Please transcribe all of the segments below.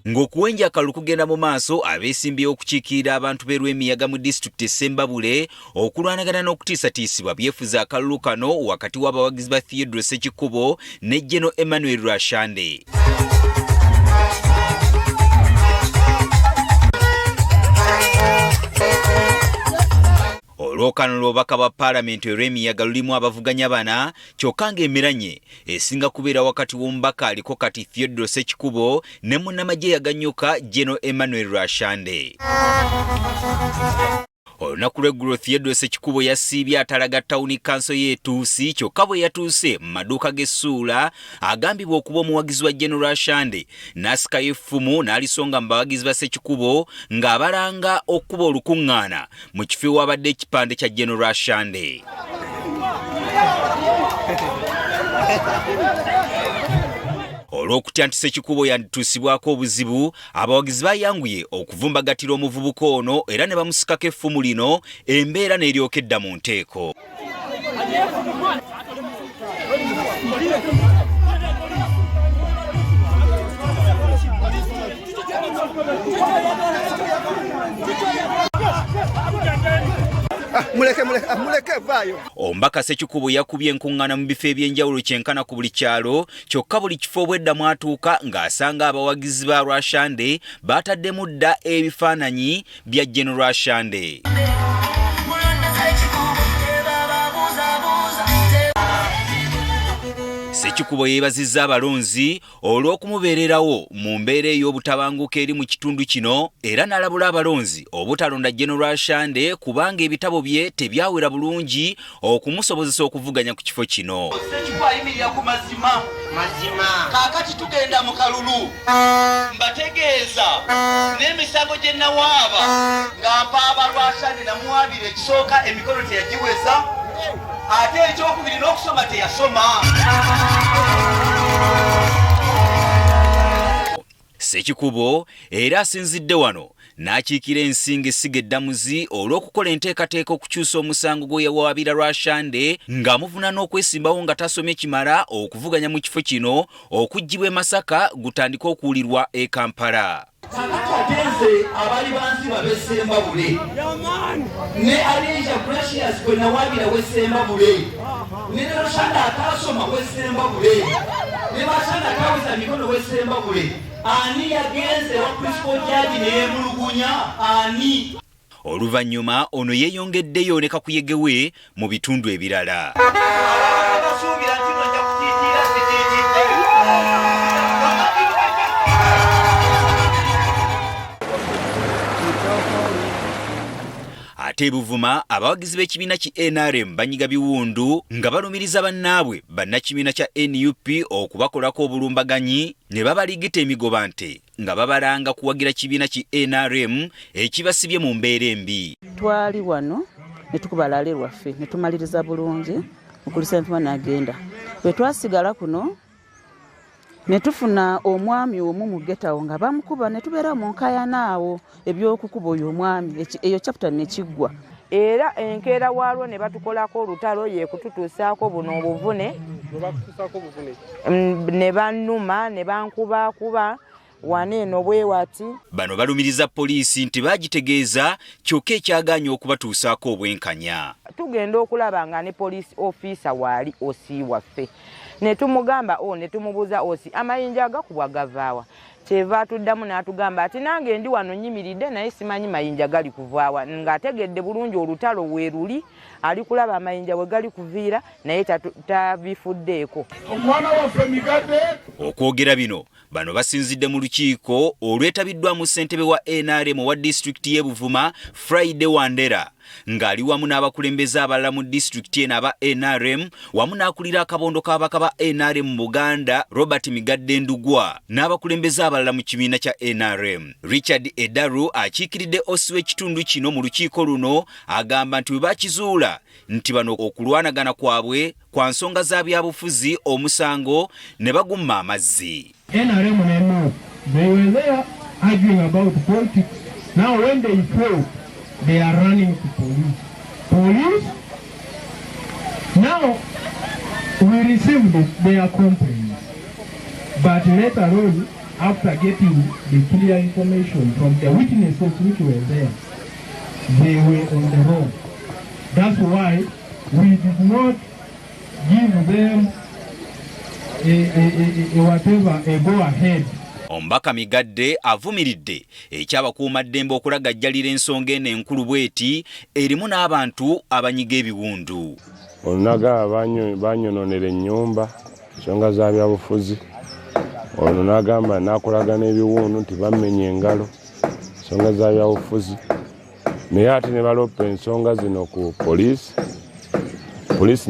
Ng'okuwenja akalulu kugenda mu maaso abeesimbyewo okukiikirira abantu b'Erwemiyaga mu disitulikiti e Ssembabule okulwanagana n'okutiisatiisibwa byefuza akalulu kano wakati w'abawagizi ba Theodore Ssekikubo ne General Emmanuel Rwashande. Olwokano lw'obubaka bwa Paalamenti Erwemiyaga lulimu abavuganya bana kyokka ng'emiranye esinga kubeera wakati w'omubaka aliko kati Theodore Ssekikubo ne munnamagye yagannyuka General Emmanuel Rwashande. Olunaku lw'eggulo Theodore Ssekikubo yasiibye atalaga ttawuni kanso y'etuusi kyokka bwe yatuuse mu maduuka g'essuula agambibwa okuba omuwagizi wa General Rwashande n'asikayo effumu n'alisonga mu bawagizi ba Ssekikubo ng'abalanga okkuba olukuŋŋaana mu kifo ewabadde ekipande kya General Rwashande. Olw'okutya nti Ssekikubo yatuusibwako obuzibu, abawagizi bayanguye okuvumbagatira omuvubuka ono era ne bamusikako effumu lino, embeera n'eryoka edda mu nteeko. muleke vayo. Omubaka Ssekikubo yakubye enkuŋŋaana mu bifo eby'enjawulo kyenkana ku buli kyalo kyokka buli kifo obwedda mwatuuka ng'asanga abawagizi ba Rwashande baataddemu dda ebifaananyi bya General Rwashande. Ssekikubo yeebazizza abalonzi olw'okumubeererawo mu mbeera ey'obutabanguko eri mu kitundu kino era n'alabula abalonzi obutalonda General Rwashande kubanga ebitabo bye tebyawera bulungi okumusobozesa okuvuganya ku kifo kino. Ssekikubo ayimirira ku mazima. Kaakati tugenda mu kalulu mbategeeza n'emisango gye nawaaba ng'ampa aba Rwashande namuwaabira ekisooka emikono teyagiweza ate ekyokubiri n'okusoma teyasoma. Ssekikubo era asinzidde wano n'akiikira ensingo essiga eddamuzi olw'okukola enteekateeka okukyusa omusango gwe yawaabira Rwashande ng'amuvuna n'okwesimbawo nga tasomye kimala okuvuganya mu kifo kino okuggyibwa e Masaka gutandika okuwulirwa e Kampala. Agenze abali bansi bab'Essembabule ne Alinja Precious kwe nawaabira w'Essembabule ne Rwashande ataasoma w'Essembabule ne Rwashande ataweza mikono w'Essembabule. Ani yagenze wa principal judge ne yemulugunya ani? Oluvannyuma ono yeeyongeddeyo ne kakuyegewe mu bitundu ebirala. Ate Buvuma abawagizi b'ekibiina ki NRM banyiga biwundu nga balumiriza bannaabwe bannakibiina kya NUP okubakolako obulumbaganyi ne babaligita emigoba nte nga babalanga kuwagira kibiina ki NRM ekibasibye mu mbeera embi. Twali wano ne tukubalaale lwaffe ne tumaliriza bulungi okulisa ntuma n'agenda. Bwe twasigala kuno ne tufuna omwami omu mu getawo nga bamukuba ne tubeera mu nkaayana awo eby'okukuba oyo omwami eyo chapter ne kiggwa. Era enkeera waalwo ne batukolako olutalo ye kututuusaako buno obuvune ne bannuma ne bankubakuba waneeno bwe wati. Bano balumiriza poliisi nti bagitegeeza kyokka ekyagaanya okubatuusaako obwenkanya. Tugenda okulaba nga ne police officer waali osi waffe ne tumugamba ne tumubuuza osi amayinja agakubwa gavaawa. Kyeva tuddamu n'atugamba ati nange ndi wano nyimiridde naye simanyi mayinja gali kuvaawa ng'ategedde bulungi olutalo weeruli ali kulaba amayinja we gali kuviira naye tabifuddeeko. Omwana waffe Migadde. Okwogera bino bano basinzidde mu lukiiko olwetabiddwamu ssentebe wa NRM wa disitulikiti y'e Buvuma Friday Wandera ng'ali wamu n'abakulembeze abalala mu disitulikiti eno aba NRM wamu n'akulira akabondo k'abaka ba NRM mu Buganda Robert Migadde Ndugwa n'abakulembeze abalala mu kibiina kya NRM. Richard Edaru akiikiridde osi w'ekitundu kino mu lukiiko luno agamba nti bwe bakizuula nti bano okulwanagana kwabwe kwa nsonga za byabufuzi omusango ne bagumma amazzi. NRM and NUP, they were there arguing about politics. Now when they fail, they are running to police. Police? Now we received their complaint. But later on, after getting the clear information from the witnesses which were there, they were on the road. That's why we did not give them a go ahead. Ombaka Migadde avumiridde ekyabakuumaddembe okulagajjalira ensonga eno enkulu bweti erimu n'abantu abanyiga ebiwundu. Onaga banyononera ennyumba ensonga za byabufuzi. Ono n'agamba n'akolaga n'ebiwundu nti bamenya engalo ensonga za byabufuzi. Naye ate ne baloppa ensonga zino ku poliisi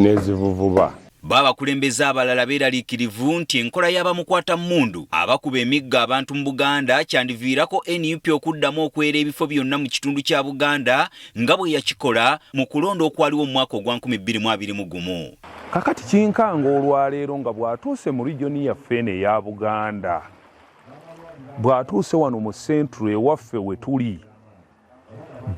n'ezivuvuba. Babakulembeze abalala beeraliikirivu nti enkola y'abamukwata mmundu abakuba emigga abantu mu Buganda kyandiviirako NUP okuddamu okwera ebifo byonna mu kitundu kya Buganda nga bwe yakikola mu kulonda okwaliwo mu mwaka ogwa 2021. Kakati kinkanga olwaleero nga bw'atuuse mu regioni yaffe eno eya Buganda, bw'atuuse wano mu centro ewaffe we tuli,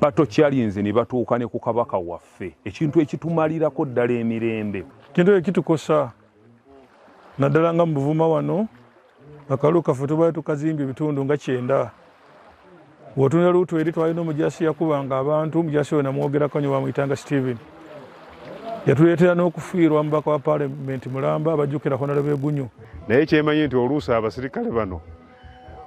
batokyalinze ne batuuka ne ku kabaka waffe, ekintu ekitumalirako ddala emirembe. Kintu ekitukosa naddala nga mu Buvuma wano akalu kaffe tubaye tukazimbye ebitundu nga 9. Wotunda luutu eri twalina omujasi yakubanga abantu, omujasi we namwogerako nnyo bamuyitanga Steven. Yatuleetera n'okufiirwa mubaka wa Parliament Mulamba abajjukira Honorable Gunyu. Naye kyemanyi nti oluusi abasirikale bano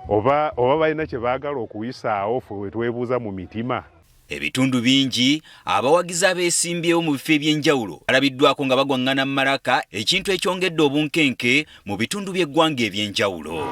oba balina kye baagala okuyisaawo ffe we twebuuza mu mitima. Ebitundu bingi abawagizi abeesimbyewo mu bifo eby'enjawulo alabiddwako nga bagwaŋŋana mu Maraka, ekintu ekyongedde obunkenke mu bitundu by'eggwanga eby'enjawulo.